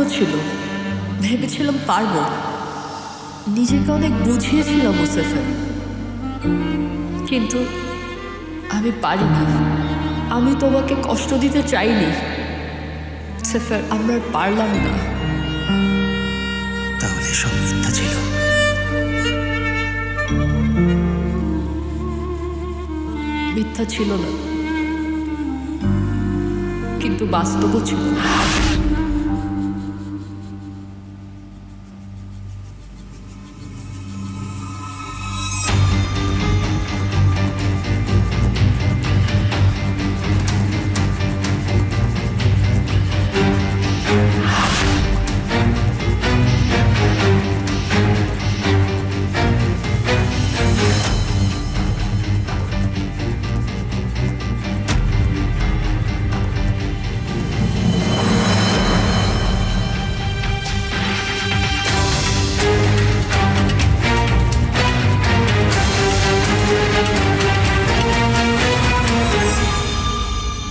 ভালো ছিল, ভেবেছিলাম পারবো, নিজেকে অনেক বুঝিয়েছিলাম মুসাফির, কিন্তু আমি পারিনি। আমি তোমাকে কষ্ট দিতে চাইনি সেফার, আমরা আর পারলাম না। তাহলে সব মিথ্যা ছিল। মিথ্যা ছিল না, কিন্তু বাস্তবও ছিল না।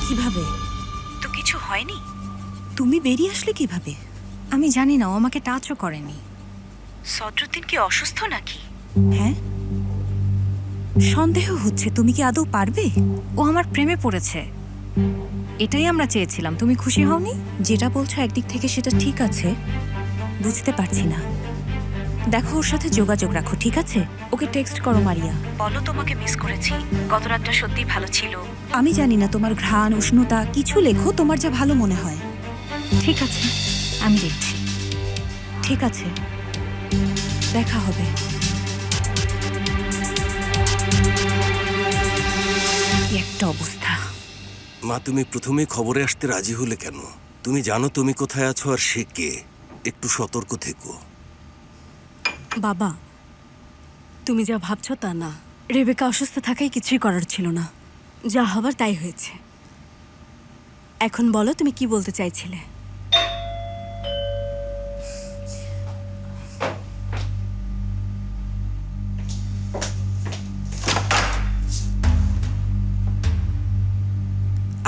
কিভাবে? তো কিছু হয়নি? তুমি বেরিয়ে আসলে কিভাবে? আমি জানি না, ও আমাকে টাচও করেনি। সদরুদ্দিন কি অসুস্থ নাকি? হ্যাঁ, সন্দেহ হচ্ছে। তুমি কি আদৌ পারবে? ও আমার প্রেমে পড়েছে। এটাই আমরা চেয়েছিলাম। তুমি খুশি হওনি? যেটা বলছো একদিক থেকে সেটা ঠিক আছে, বুঝতে পারছি না। দেখো, ওর সাথে যোগাযোগ রাখো, ঠিক আছে? ওকে টেক্সট করো মারিয়া, বলো তোমাকে মিস করেছি, গত রাতটা সত্যি ভালো ছিল। আমি জানি না, তোমার ঘ্রাণ, উষ্ণতা কিছু লেখো, তোমার যা ভালো মনে হয়। ঠিক আছে, আমি দেখছি। ঠিক আছে, দেখা হবে। কি একটা অবস্থা। মা, তুমি প্রথমে খবরে আসতে রাজি হলে কেন? তুমি জানো তুমি কোথায় আছো আর সে কে। একটু সতর্ক থেকো। বাবা, তুমি যা ভাবছো তা না। রেবেকা অসুস্থ থাকায় কিছুই করার ছিল না, যা হবার তাই হয়েছে। এখন বলো, তুমি কি বলতে চাইছিলে?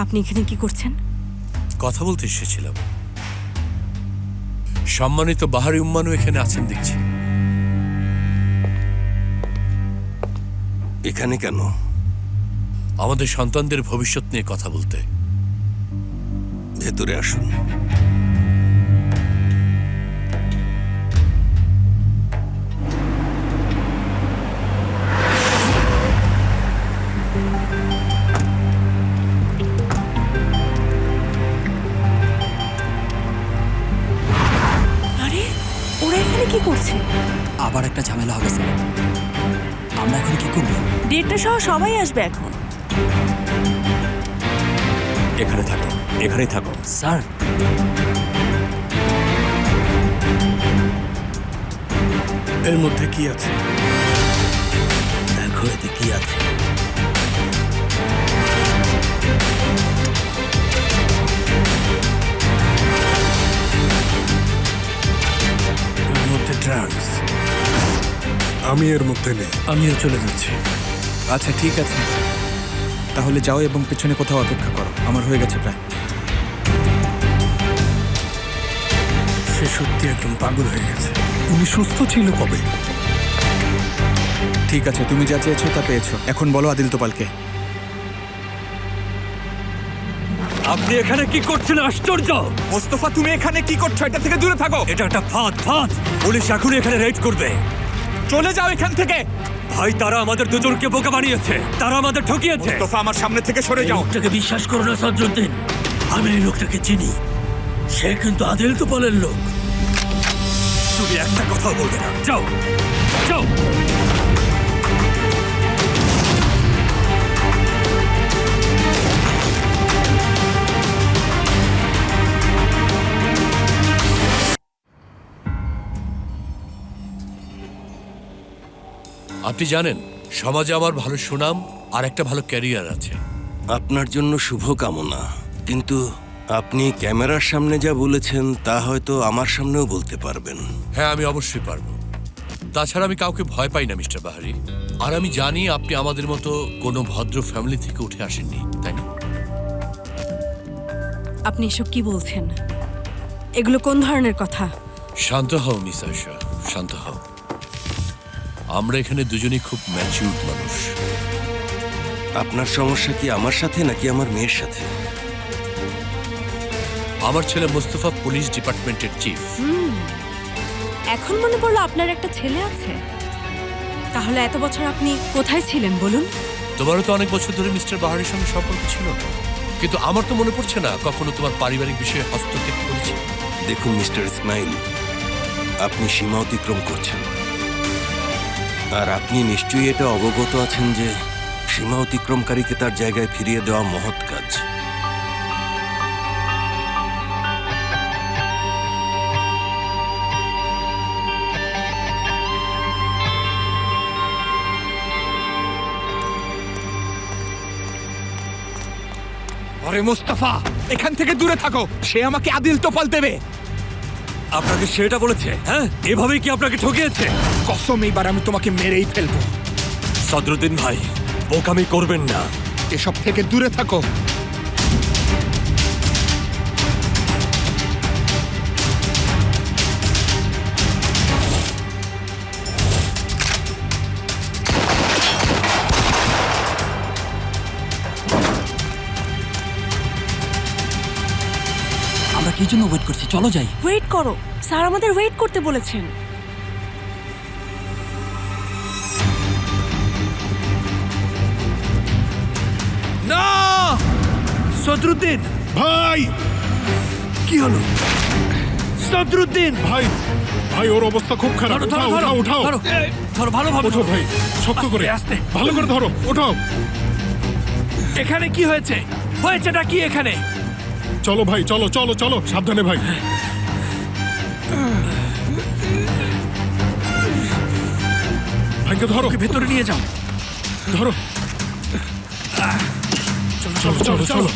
আপনি এখানে কি করছেন? কথা বলতে এসেছিলাম। সম্মানিত বাহারি উম্মানও এখানে আছেন দেখছি। এখানে কেন? আমাদের সন্তানদের ভবিষ্যৎ নিয়ে কথা বলতে। ভেতরে আসুন। আরে, ওরা এখানে কি করছে? আবার একটা ঝামেলা হবে স্যার। আমরা এখন কি করব? ডেটটা সহ সবাই আসবে এখন। এখানে থাকো, এখানেই থাকো স্যার। এর মধ্যে কি আছে? দেখো এতে কি আছে। এর মধ্যে ড্রাগস। আমি এর মধ্যে নেই। আমিও চলে যাচ্ছি। আচ্ছা ঠিক আছে, তাহলে যাও এবং পেছনে কোথাও অপেক্ষা করো। আমার হয়ে গেছে প্রায়। সে সত্যি একদম পাগল হয়ে গেছে। উনি সুস্থ ছিল কবে? ঠিক আছে, তুমি যা চেয়েছো তা পেয়েছো। এখন বলো আদিল তোপালকে। আপনি এখানে কি করছেন? আশ্চর্য! মোস্তফা, তুমি এখানে কি করছো? এটা থেকে দূরে থাকো। এটা একটা ফাঁদ। পুলিশ এখনই এখানে রেড করবে। চলে যাও এখান থেকে। ভাই, তারা আমাদের দুজনকে বোকা বানিয়েছে। তারা আমাদের ঠকিয়েছে। মোস্তফা, আমার সামনে থেকে সরে যাও। লোকটাকে বিশ্বাস করো না সদরুদ্দিন। আমি এই লোকটাকে চিনি। সে কিন্তু আদিল তোপালের লোক। তুমি একটা কথাও বলবে না। যাও যাও। আপনি জানেন, সমাজে আমার ভালো সুনাম আর একটা ভালো ক্যারিয়ার আছে। আপনার জন্য শুভ কামনা, কিন্তু আপনি ক্যামেরার সামনে যা বলেছেন তা হয়তো আমার সামনেও বলতে পারবেন। হ্যাঁ, আমি অবশ্যই পারবো। তাছাড়া আমি কাউকে ভয় পাই না মিস্টার বাহারি। আর আমি জানি আপনি আমাদের মতো কোনো ভদ্র ফ্যামিলি থেকে উঠে আসেননি, তাই না? আপনি এসব কি বলছেন? এগুলো কোন ধরনের কথা? শান্ত হও মিস আয়শা, শান্ত হও। আমরা এখানে দুজনেই খুব ম্যাচিউরড মানুষ। আপনার সমস্যা কি আমার সাথে নাকি আমার মেয়ের সাথে? আমার ছেলে মোস্তফা পুলিশ ডিপার্টমেন্টের চিফ। এখন মনে পড়লো আপনার একটা ছেলে আছে। তাহলে এত বছর আপনি কোথায় ছিলেন বলুন? তোমারও তো অনেক বছর ধরে মিস্টার বাহারের সঙ্গে সম্পর্ক ছিল না, কিন্তু আমার তো মনে পড়ছে না কখনো তোমার পারিবারিক বিষয়ে হস্তক্ষেপ করেছি। দেখুন মিস্টার ইসমাইল, আপনি সীমা অতিক্রম করছেন। আর আপনি নিশ্চয়ই এটা অবগত আছেন যে সীমা অতিক্রমকারীকে তার জায়গায় ফিরিয়ে দেওয়া মহৎ কাজ। আরে মোস্তফা, এখান থেকে দূরে থাকো, সে আমাকে আদিল তোফাল দেবে। আপনাকে সেটা বলেছে? হ্যাঁ, এভাবেই কি আপনাকে ঠকিয়েছে? কসম, এইবার আমি তোমাকে মেরেই ফেলবো। সদরুদ্দিন ভাই, বোকামি করবেন না। এসব থেকে দূরে থাকো। আমরা কি জন্য ওয়েট করছি? চলো যাই। ওয়েট করো, স্যার আমাদের ওয়েট করতে বলেছেন। না, সদরুদ্দিন ভাই, কি হলো? সদরুদ্দিন ভাই, ভাই, ওর অবস্থা খুব খারাপ। উঠাও, উঠাও, উঠাও। ধরো ভালোভাবে। ওঠো ভাই, শক্ত করে, আস্তে। ভালো করে ধরো, ওঠাও। এখানে কি হয়েছে? হয়েছেটা কি এখানে? চলো ভাই, চলো চলো চলো, সাবধানে ভাই। ভাইকে ধরো, ভেতরে নিয়ে যাও। ধরো। চলো চলো চলো।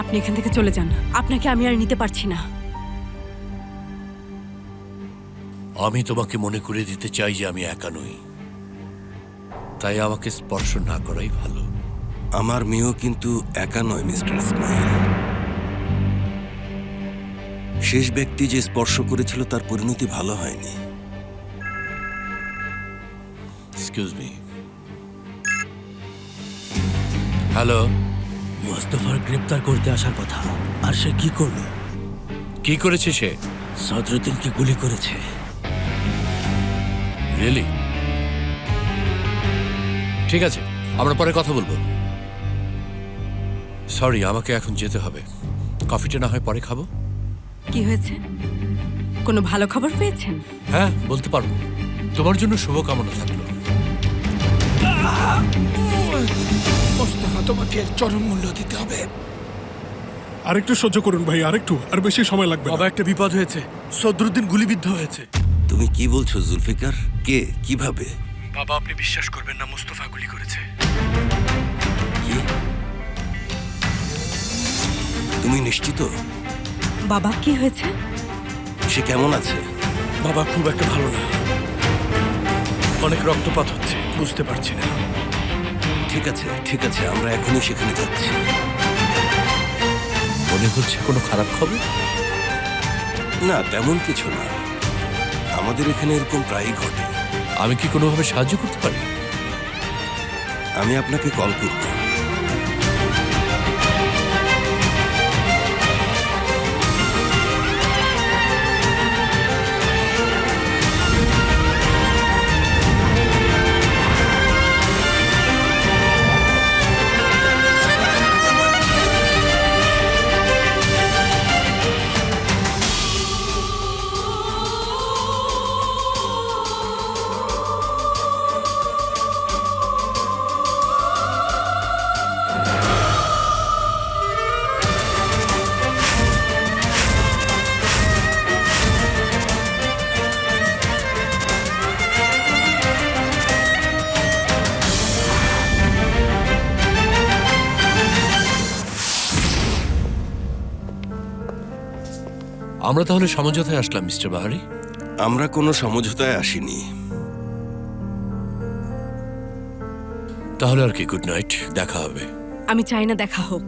আপনি এখান থেকে চলে যান, আপনাকে আমি আর নিতে পারছি না। আমি তোমাকে মনে করে দিতে চাই যে আমি একা নই, তাই আমাকে স্পর্শ না করাই ভালো। আমার মেয়েও কিন্তু একা নয় মিস্টার ইসমাইল। শেষ ব্যক্তি যে স্পর্শ করেছিল তার পরিণতি ভালো হয়নি। Excuse me. হ্যালো, মোস্তফার গ্রেপ্তার করতে আসার কথা, আর সে কি করলো? কি করেছে সে? সদরুদ্দিনকে গুলি করেছে। রিয়েলি? ঠিক আছে, আমরা পরে কথা বলবো। সরি, আমাকে এখন যেতে হবে। কফিটা না হয় পরে খাবো। কি হয়েছে? কোনো ভালো খবর পেয়েছেন? হ্যাঁ, বলতে পারো। তোমার জন্য শুভকামনা থাকলো। মোস্তফা, তোমাকে এর চরম মূল্য দিতে হবে। আরেকটু সহ্য করুন ভাই, আরেকটু, আর বেশি সময় লাগবে না। বাবা, একটা বিপদ হয়েছে। সদরুদ্দিন গুলিবিদ্ধ হয়েছে। তুমি কি বলছো জুলফিকার? কে? কিভাবে? বাবা, আপনি বিশ্বাস করবেন না, মোস্তফা গুলি করেছে। কি? তুমি নিশ্চিত? বাবা, কি হয়েছে? সে কেমন আছে? বাবা খুব একটা ভালো না, অনেক রক্তপাত হচ্ছে, বুঝতে পারছি না। ঠিক আছে, ঠিক আছে, আমরা এখনই সেখানে যাচ্ছি। মনে হচ্ছে কোনো খারাপ খবর? না, তেমন কিছু না। আমাদের এখানে এরকম প্রায়ই ঘটে। আমি কি কোনোভাবে সাহায্য করতে পারি? আমি আপনাকে কল করব। আমরা তাহলে সমঝোতায় আসলাম, মিস্টার বাহারি। আমরা কোনো সমঝোতায় আসিনি। তাহলে আর কি, গুড নাইট, দেখা হবে। আমি চাই না দেখা হোক।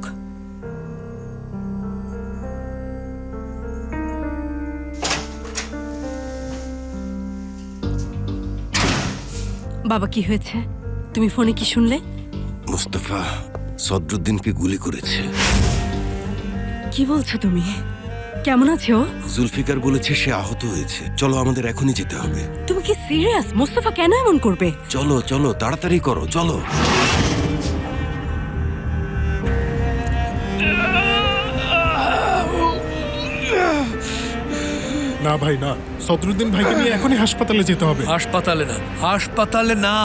বাবা, কি হয়েছে? তুমি ফোনে কি শুনলে? মুস্তফা সদরুদ্দিনকে গুলি করেছে। কি বলছো তুমি? কেমন আছে ও? জুলফিকার বলেছে সে আহত হয়েছে। চলো, আমাদের এখনই যেতে হবে। তুমি কি সিরিয়াস? মোস্তফা কেন এমন করবে? চলো চলো, তাড়াতাড়ি করো, চলো। না ভাই, না, সদরুদ্দিন ভাইকে নিয়ে এখনই হাসপাতালে যেতে হবে। হাসপাতালে না, হাসপাতালে না,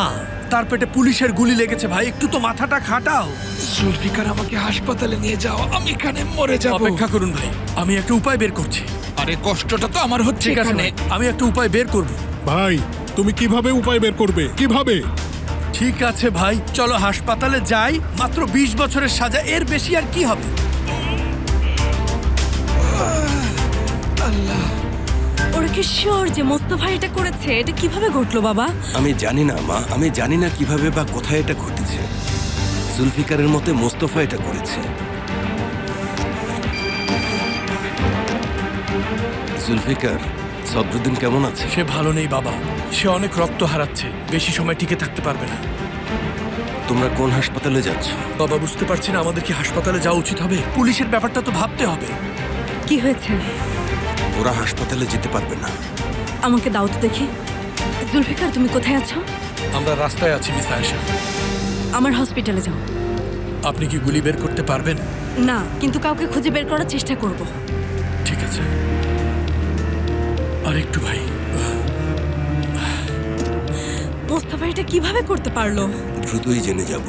তার পেটে পুলিশের গুলি লেগেছে। ভাই, একটু তো মাথাটা খাটাও। জুলফিকার, আমাকে হাসপাতালে নিয়ে যাও, আমি এখানে মরে যাব। অপেক্ষা করুন ভাই, আমি একটা উপায় বের করছি। আরে কষ্টটা তো আমার হচ্ছে ঠিক আছে এখানে। ভাই, আমি একটা উপায় বের করব। ভাই, তুমি কিভাবে উপায় বের করবে? কিভাবে? ঠিক আছে ভাই, চলো হাসপাতালে যাই। মাত্র 20 বছরের সাজা, এর বেশি আর কি হবে? ওরা কি শিওর যে মোস্তফা এটা করেছে? এটা কিভাবে ঘটলো বাবা? আমি জানি না মা, আমি জানি না কিভাবে বা কোথায় এটা ঘটেছে। জুলফিকারের মতে মোস্তফা এটা করেছে। জুলফিকার, সদরুদ্দিন কেমন আছে? সে ভালো নেই বাবা, সে অনেক রক্ত হারাচ্ছে, বেশি সময় টিকে থাকতে পারবে না। তোমরা কোন হাসপাতালে যাচ্ছ? বাবা, বুঝতে পারছি না, আমাদের কি হাসপাতালে যাওয়া উচিত হবে? পুলিশের ব্যাপারটা তো ভাবতে হবে। কি হয়েছে? ওরা হাসপাতালে যেতে পারবে না। আমাকে দাও তো দেখি। জুলফিকার, তুমি কোথায় আছো? আমরা রাস্তায় আছি মিস আয়েশা। আমার হসপিটালে যাও। আপনি কি গুলি বের করতে পারবেন? না, কিন্তু কাউকে খুঁজে বের করার চেষ্টা করব। ঠিক আছে, আর একটু ভাই। মোস্তফা এটা কিভাবে করতে পারলো? দ্রুতই জেনে যাব।